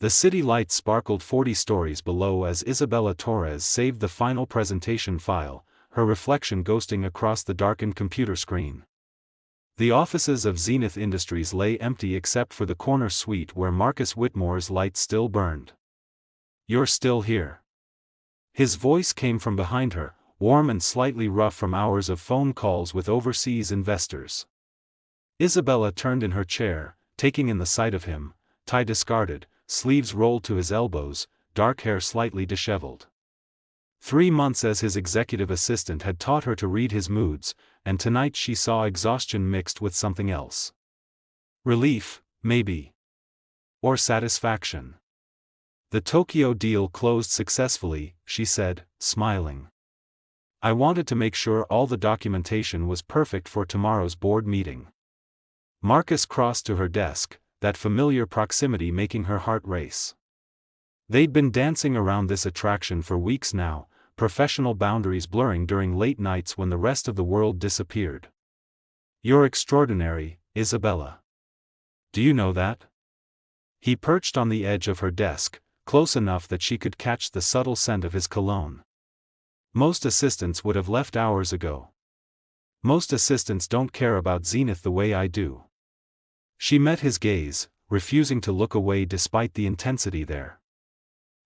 The city lights sparkled 40 stories below as Isabella Torres saved the final presentation file, her reflection ghosting across the darkened computer screen. The offices of Zenith Industries lay empty except for the corner suite where Marcus Whitmore's light still burned. "You're still here." His voice came from behind her, warm and slightly rough from hours of phone calls with overseas investors. Isabella turned in her chair, taking in the sight of him, tie discarded, sleeves rolled to his elbows, dark hair slightly disheveled. 3 months as his executive assistant had taught her to read his moods, and tonight she saw exhaustion mixed with something else. Relief, maybe. Or satisfaction. "The Tokyo deal closed successfully," she said, smiling. "I wanted to make sure all the documentation was perfect for tomorrow's board meeting." Marcus crossed to her desk, that familiar proximity making her heart race. They'd been dancing around this attraction for weeks now, professional boundaries blurring during late nights when the rest of the world disappeared. "You're extraordinary, Isabella. Do you know that?" He perched on the edge of her desk, close enough that she could catch the subtle scent of his cologne. "Most assistants would have left hours ago. Most assistants don't care about Zenith the way I do." She met his gaze, refusing to look away despite the intensity there.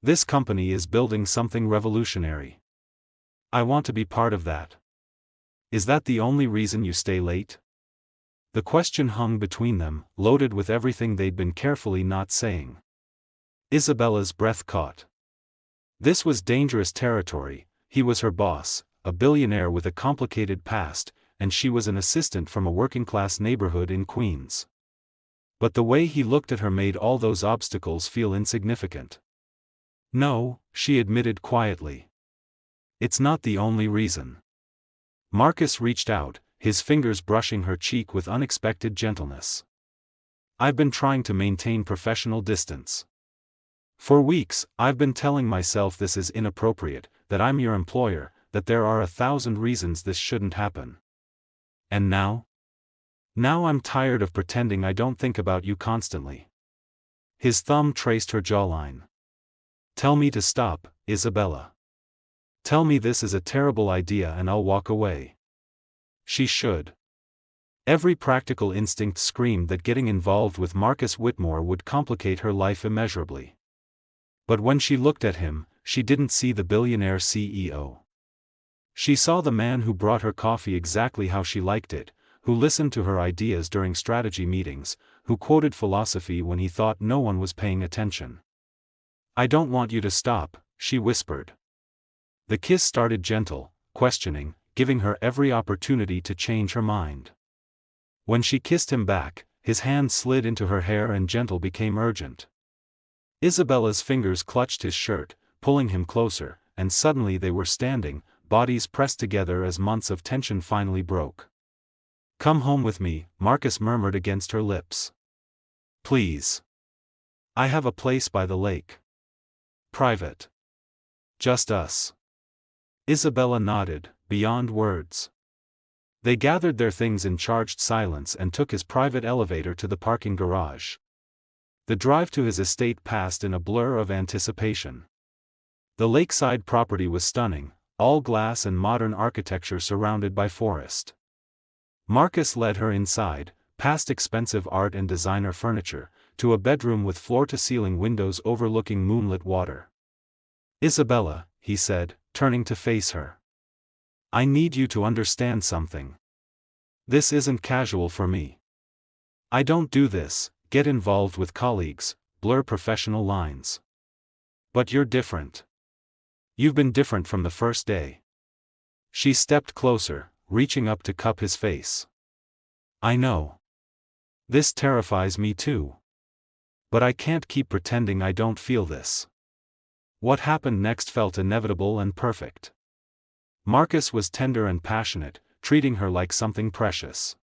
"This company is building something revolutionary. I want to be part of that." "Is that the only reason you stay late?" The question hung between them, loaded with everything they'd been carefully not saying. Isabella's breath caught. This was dangerous territory. He was her boss, a billionaire with a complicated past, and she was an assistant from a working-class neighborhood in Queens. But the way he looked at her made all those obstacles feel insignificant. "No," she admitted quietly. "It's not the only reason." Marcus reached out, his fingers brushing her cheek with unexpected gentleness. "I've been trying to maintain professional distance. For weeks, I've been telling myself this is inappropriate, that I'm your employer, that there are 1,000 reasons this shouldn't happen. And now? Now I'm tired of pretending I don't think about you constantly." His thumb traced her jawline. "Tell me to stop, Isabella. Tell me this is a terrible idea and I'll walk away." She should. Every practical instinct screamed that getting involved with Marcus Whitmore would complicate her life immeasurably. But when she looked at him, she didn't see the billionaire CEO. She saw the man who brought her coffee exactly how she liked it, who listened to her ideas during strategy meetings, who quoted philosophy when he thought no one was paying attention. "I don't want you to stop," she whispered. The kiss started gentle, questioning, giving her every opportunity to change her mind. When she kissed him back, his hand slid into her hair and gentle became urgent. Isabella's fingers clutched his shirt, pulling him closer, and suddenly they were standing, bodies pressed together as months of tension finally broke. "Come home with me," Marcus murmured against her lips. "Please. I have a place by the lake. Private. Just us." Isabella nodded, beyond words. They gathered their things in charged silence and took his private elevator to the parking garage. The drive to his estate passed in a blur of anticipation. The lakeside property was stunning, all glass and modern architecture surrounded by forest. Marcus led her inside, past expensive art and designer furniture, to a bedroom with floor-to-ceiling windows overlooking moonlit water. "Isabella," he said, turning to face her. "I need you to understand something. This isn't casual for me. I don't do this, get involved with colleagues, blur professional lines. But you're different. You've been different from the first day." She stepped closer, reaching up to cup his face. "I know. This terrifies me too. But I can't keep pretending I don't feel this." What happened next felt inevitable and perfect. Marcus was tender and passionate, treating her like something precious.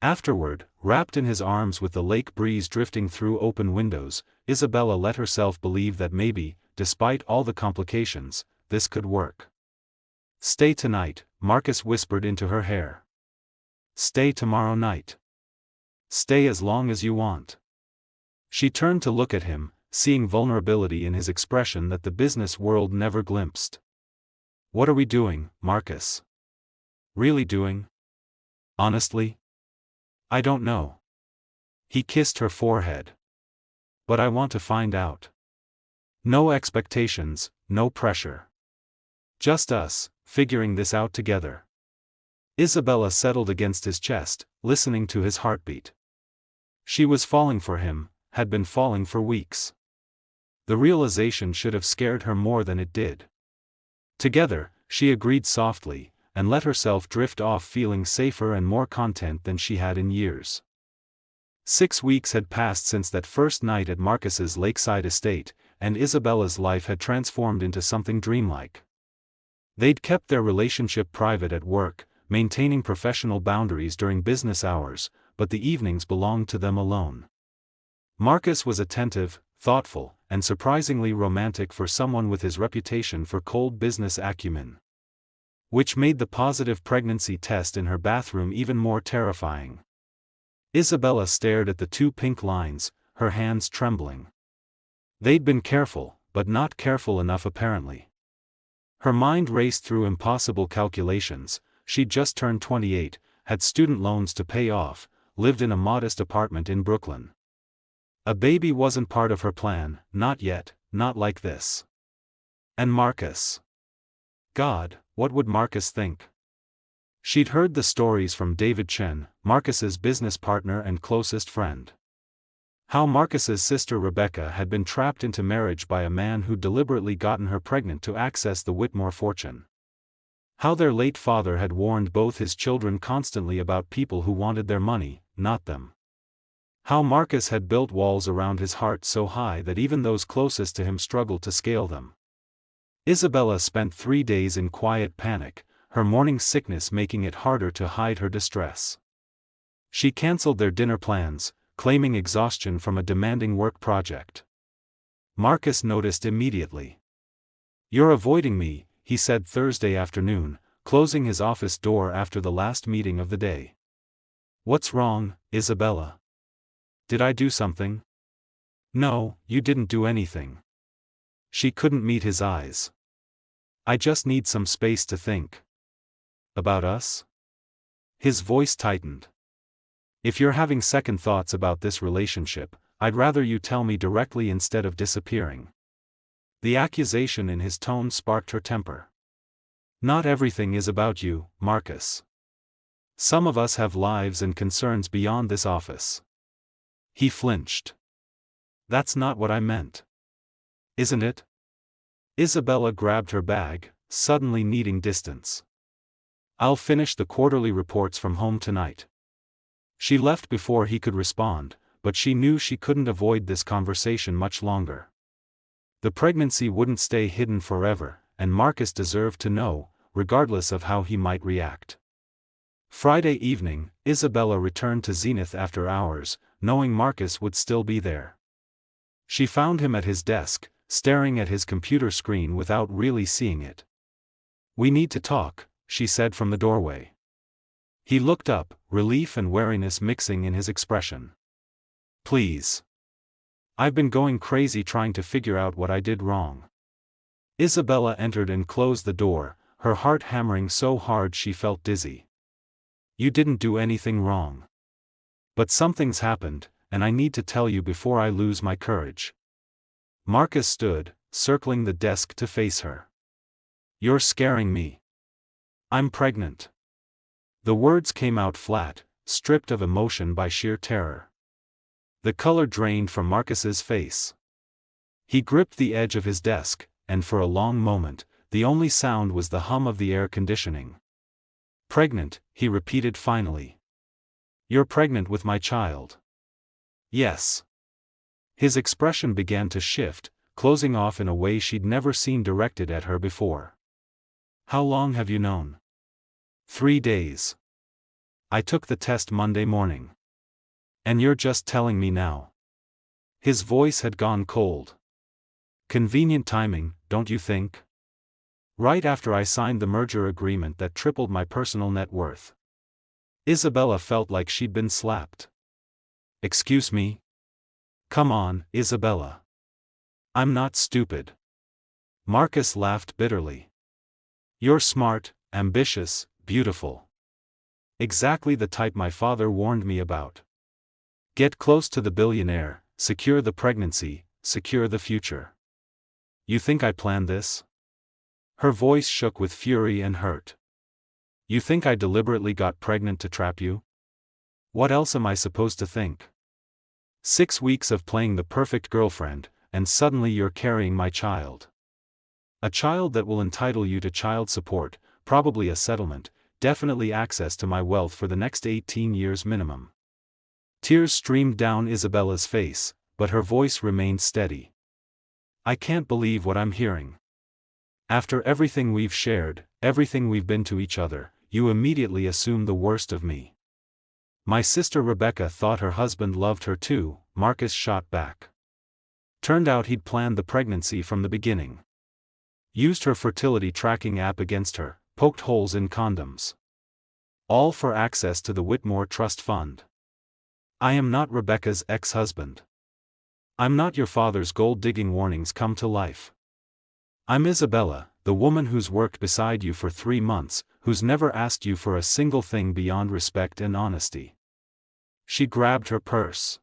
Afterward, wrapped in his arms with the lake breeze drifting through open windows, Isabella let herself believe that maybe, despite all the complications, this could work. "Stay tonight," Marcus whispered into her hair. "Stay tomorrow night. Stay as long as you want." She turned to look at him, seeing vulnerability in his expression that the business world never glimpsed. "What are we doing, Marcus? Really doing? Honestly? I don't know." He kissed her forehead. "But I want to find out. No expectations, no pressure. Just us, figuring this out together." Isabella settled against his chest, listening to his heartbeat. She was falling for him, had been falling for weeks. The realization should have scared her more than it did. Together, she agreed softly, and let herself drift off feeling safer and more content than she had in years. 6 weeks had passed since that first night at Marcus's lakeside estate, and Isabella's life had transformed into something dreamlike. They'd kept their relationship private at work, maintaining professional boundaries during business hours, but the evenings belonged to them alone. Marcus was attentive, thoughtful, and surprisingly romantic for someone with his reputation for cold business acumen. Which made the positive pregnancy test in her bathroom even more terrifying. Isabella stared at the 2 pink lines, her hands trembling. They'd been careful, but not careful enough apparently. Her mind raced through impossible calculations. She'd just turned 28, had student loans to pay off, lived in a modest apartment in Brooklyn. A baby wasn't part of her plan, not yet, not like this. And Marcus? God, what would Marcus think? She'd heard the stories from David Chen, Marcus's business partner and closest friend. How Marcus's sister Rebecca had been trapped into marriage by a man who'd deliberately gotten her pregnant to access the Whitmore fortune. How their late father had warned both his children constantly about people who wanted their money, not them. How Marcus had built walls around his heart so high that even those closest to him struggled to scale them. Isabella spent 3 days in quiet panic, her morning sickness making it harder to hide her distress. She canceled their dinner plans, claiming exhaustion from a demanding work project. Marcus noticed immediately. "You're avoiding me," he said Thursday afternoon, closing his office door after the last meeting of the day. "What's wrong, Isabella? Did I do something?" "No, you didn't do anything." She couldn't meet his eyes. "I just need some space to think." "About us?" His voice tightened. "If you're having second thoughts about this relationship, I'd rather you tell me directly instead of disappearing." The accusation in his tone sparked her temper. "Not everything is about you, Marcus. Some of us have lives and concerns beyond this office." He flinched. "That's not what I meant." "Isn't it?" Isabella grabbed her bag, suddenly needing distance. "I'll finish the quarterly reports from home tonight." She left before he could respond, but she knew she couldn't avoid this conversation much longer. The pregnancy wouldn't stay hidden forever, and Marcus deserved to know, regardless of how he might react. Friday evening, Isabella returned to Zenith after hours, knowing Marcus would still be there. She found him at his desk, staring at his computer screen without really seeing it. "We need to talk," she said from the doorway. He looked up, relief and wariness mixing in his expression. "Please. I've been going crazy trying to figure out what I did wrong." Isabella entered and closed the door, her heart hammering so hard she felt dizzy. "You didn't do anything wrong. But something's happened, and I need to tell you before I lose my courage." Marcus stood, circling the desk to face her. "You're scaring me. I'm pregnant." The words came out flat, stripped of emotion by sheer terror. The color drained from Marcus's face. He gripped the edge of his desk, and for a long moment, the only sound was the hum of the air conditioning. "Pregnant," he repeated finally. "You're pregnant with my child." "Yes." His expression began to shift, closing off in a way she'd never seen directed at her before. "How long have you known?" 3 days. I took the test Monday morning. And you're just telling me now?" His voice had gone cold. "Convenient timing, don't you think? Right after I signed the merger agreement that tripled my personal net worth." Isabella felt like she'd been slapped. "Excuse me? Come on, Isabella. I'm not stupid. Marcus laughed bitterly. You're smart, ambitious, beautiful. Exactly the type my father warned me about. Get close to the billionaire, secure the pregnancy, secure the future. You think I planned this? Her voice shook with fury and hurt. You think I deliberately got pregnant to trap you? What else am I supposed to think? 6 weeks of playing the perfect girlfriend, and suddenly you're carrying my child. A child that will entitle you to child support, probably a settlement, definitely access to my wealth for the next 18 years minimum. Tears streamed down Isabella's face, but her voice remained steady. I can't believe what I'm hearing. After everything we've shared, everything we've been to each other, you immediately assume the worst of me. My sister Rebecca thought her husband loved her too, Marcus shot back. Turned out he'd planned the pregnancy from the beginning. Used her fertility tracking app against her, poked holes in condoms. All for access to the Whitmore Trust Fund. I am not Rebecca's ex-husband. I'm not your father's gold-digging warnings come to life. I'm Isabella, the woman who's worked beside you for 3 months, who's never asked you for a single thing beyond respect and honesty. She grabbed her purse.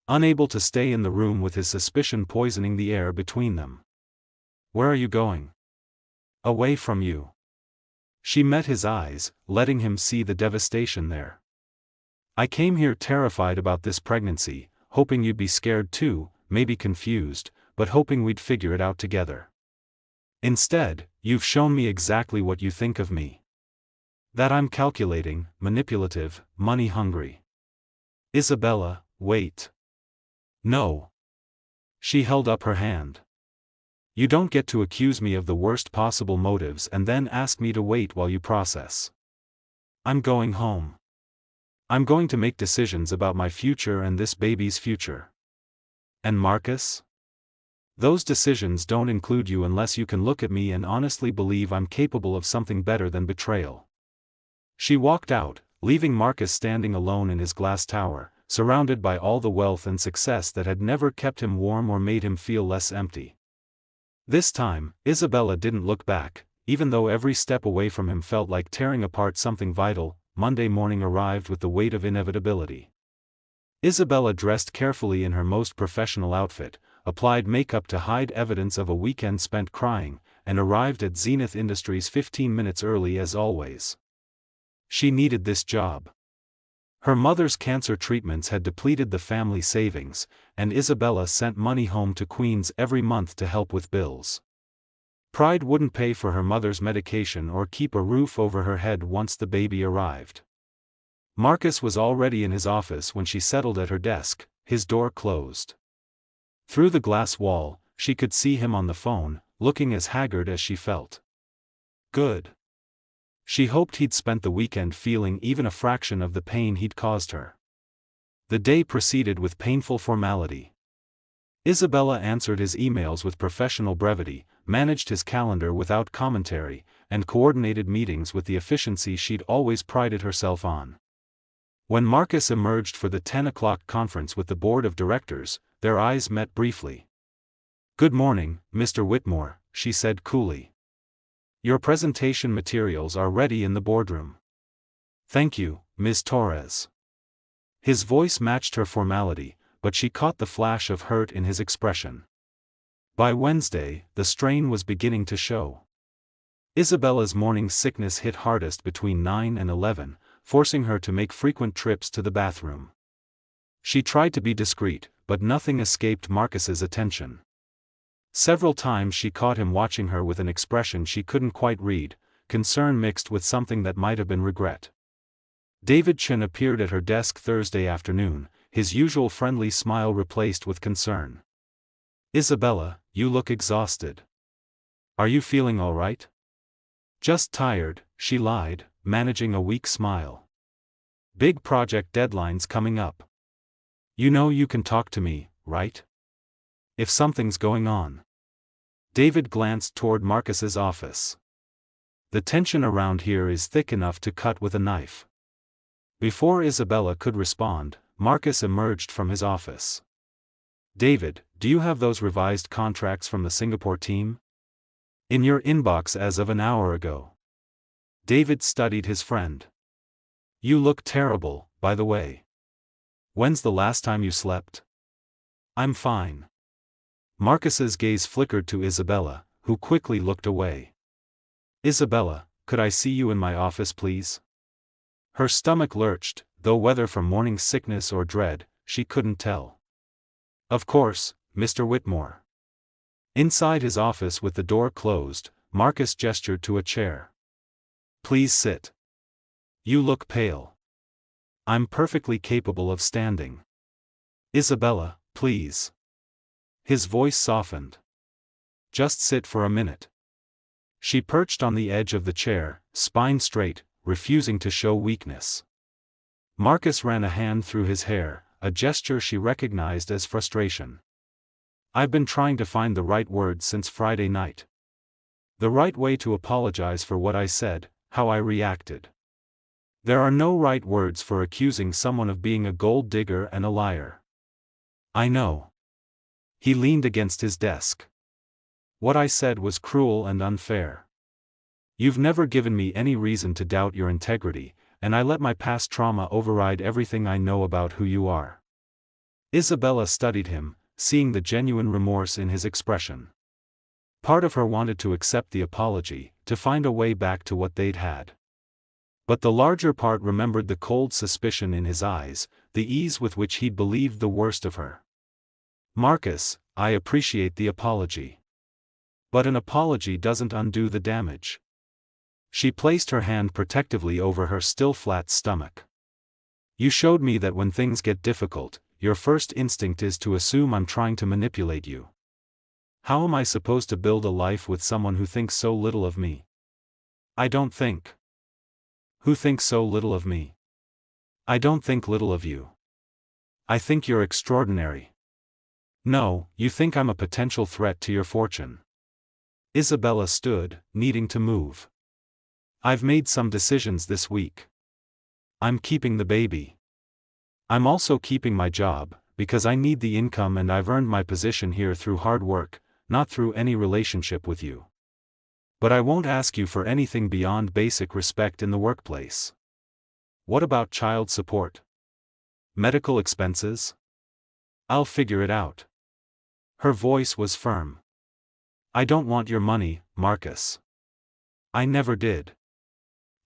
Unable to stay in the room with his suspicion poisoning the air between them. Where are you going? Away from you. She met his eyes, letting him see the devastation there. I came here terrified about this pregnancy, hoping you'd be scared too, maybe confused, but hoping we'd figure it out together. Instead, you've shown me exactly what you think of me. That I'm calculating, manipulative, money-hungry. Isabella, wait. No. She held up her hand. You don't get to accuse me of the worst possible motives and then ask me to wait while you process. I'm going home. I'm going to make decisions about my future and this baby's future. And Marcus? Those decisions don't include you unless you can look at me and honestly believe I'm capable of something better than betrayal. She walked out, leaving Marcus standing alone in his glass tower, surrounded by all the wealth and success that had never kept him warm or made him feel less empty. This time, Isabella didn't look back, even though every step away from him felt like tearing apart something vital. Monday morning arrived with the weight of inevitability. Isabella dressed carefully in her most professional outfit, applied makeup to hide evidence of a weekend spent crying, and arrived at Zenith Industries 15 minutes early as always. She needed this job. Her mother's cancer treatments had depleted the family savings, and Isabella sent money home to Queens every month to help with bills. Pride wouldn't pay for her mother's medication or keep a roof over her head once the baby arrived. Marcus was already in his office when she settled at her desk, his door closed. Through the glass wall, she could see him on the phone, looking as haggard as she felt. Good. She hoped he'd spent the weekend feeling even a fraction of the pain he'd caused her. The day proceeded with painful formality. Isabella answered his emails with professional brevity, managed his calendar without commentary, and coordinated meetings with the efficiency she'd always prided herself on. When Marcus emerged for the 10 o'clock conference with the board of directors, their eyes met briefly. "Good morning, Mr. Whitmore," she said coolly. "Your presentation materials are ready in the boardroom." "Thank you, Ms. Torres." His voice matched her formality, but she caught the flash of hurt in his expression. By Wednesday, the strain was beginning to show. Isabella's morning sickness hit hardest between 9 and 11, forcing her to make frequent trips to the bathroom. She tried to be discreet, but nothing escaped Marcus's attention. Several times she caught him watching her with an expression she couldn't quite read, concern mixed with something that might have been regret. David Chin appeared at her desk Thursday afternoon, his usual friendly smile replaced with concern. "Isabella, you look exhausted. Are you feeling all right?" "Just tired," she lied, managing a weak smile. "Big project deadlines coming up. You know you can talk to me, right? If something's going on." David glanced toward Marcus's office. "The tension around here is thick enough to cut with a knife." Before Isabella could respond, Marcus emerged from his office. David, do you have those revised contracts from the Singapore team? In your inbox as of an hour ago. David studied his friend. You look terrible, by the way. When's the last time you slept? I'm fine. Marcus's gaze flickered to Isabella, who quickly looked away. Isabella, could I see you in my office please? Her stomach lurched, though whether from morning sickness or dread, she couldn't tell. Of course, Mr. Whitmore. Inside his office with the door closed, Marcus gestured to a chair. Please sit. You look pale. I'm perfectly capable of standing. Isabella, please. His voice softened. Just sit for a minute. She perched on the edge of the chair, spine straight, refusing to show weakness. Marcus ran a hand through his hair, a gesture she recognized as frustration. I've been trying to find the right words since Friday night. The right way to apologize for what I said, how I reacted. There are no right words for accusing someone of being a gold digger and a liar. I know. He leaned against his desk. What I said was cruel and unfair. You've never given me any reason to doubt your integrity, and I let my past trauma override everything I know about who you are. Isabella studied him, seeing the genuine remorse in his expression. Part of her wanted to accept the apology, to find a way back to what they'd had. But the larger part remembered the cold suspicion in his eyes, the ease with which he'd believed the worst of her. Marcus, I appreciate the apology. But an apology doesn't undo the damage. She placed her hand protectively over her still flat stomach. You showed me that when things get difficult, your first instinct is to assume I'm trying to manipulate you. How am I supposed to build a life with someone who thinks so little of me? I don't think. Who thinks so little of me? I don't think little of you. I think you're extraordinary. No, you think I'm a potential threat to your fortune. Isabella stood, needing to move. I've made some decisions this week. I'm keeping the baby. I'm also keeping my job, because I need the income and I've earned my position here through hard work, not through any relationship with you. But I won't ask you for anything beyond basic respect in the workplace. What about child support? Medical expenses? I'll figure it out. Her voice was firm. I don't want your money, Marcus. I never did.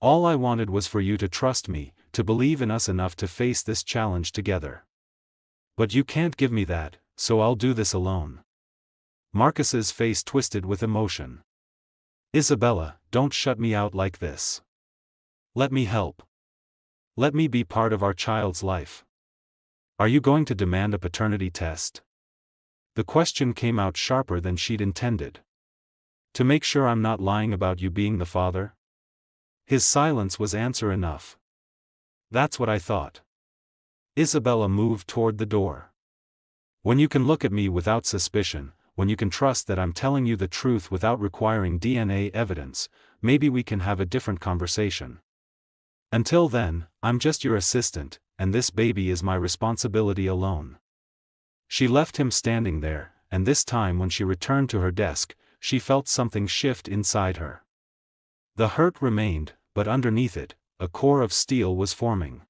All I wanted was for you to trust me, to believe in us enough to face this challenge together. But you can't give me that, so I'll do this alone. Marcus's face twisted with emotion. Isabella, don't shut me out like this. Let me help. Let me be part of our child's life. Are you going to demand a paternity test? The question came out sharper than she'd intended. To make sure I'm not lying about you being the father? His silence was answer enough. That's what I thought. Isabella moved toward the door. When you can look at me without suspicion, when you can trust that I'm telling you the truth without requiring DNA evidence, maybe we can have a different conversation. Until then, I'm just your assistant, and this baby is my responsibility alone. She left him standing there, and this time when she returned to her desk, she felt something shift inside her. The hurt remained, but underneath it, a core of steel was forming.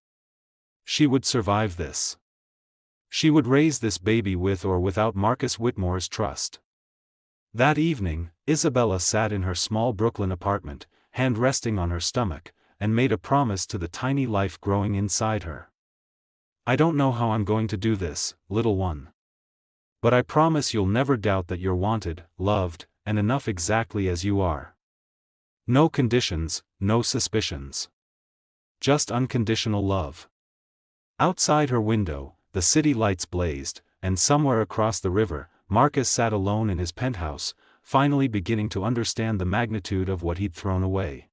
She would survive this. She would raise this baby with or without Marcus Whitmore's trust. That evening, Isabella sat in her small Brooklyn apartment, hand resting on her stomach, and made a promise to the tiny life growing inside her. I don't know how I'm going to do this, little one. But I promise you'll never doubt that you're wanted, loved, and enough exactly as you are. No conditions, no suspicions. Just unconditional love. Outside her window, the city lights blazed, and somewhere across the river, Marcus sat alone in his penthouse, finally beginning to understand the magnitude of what he'd thrown away.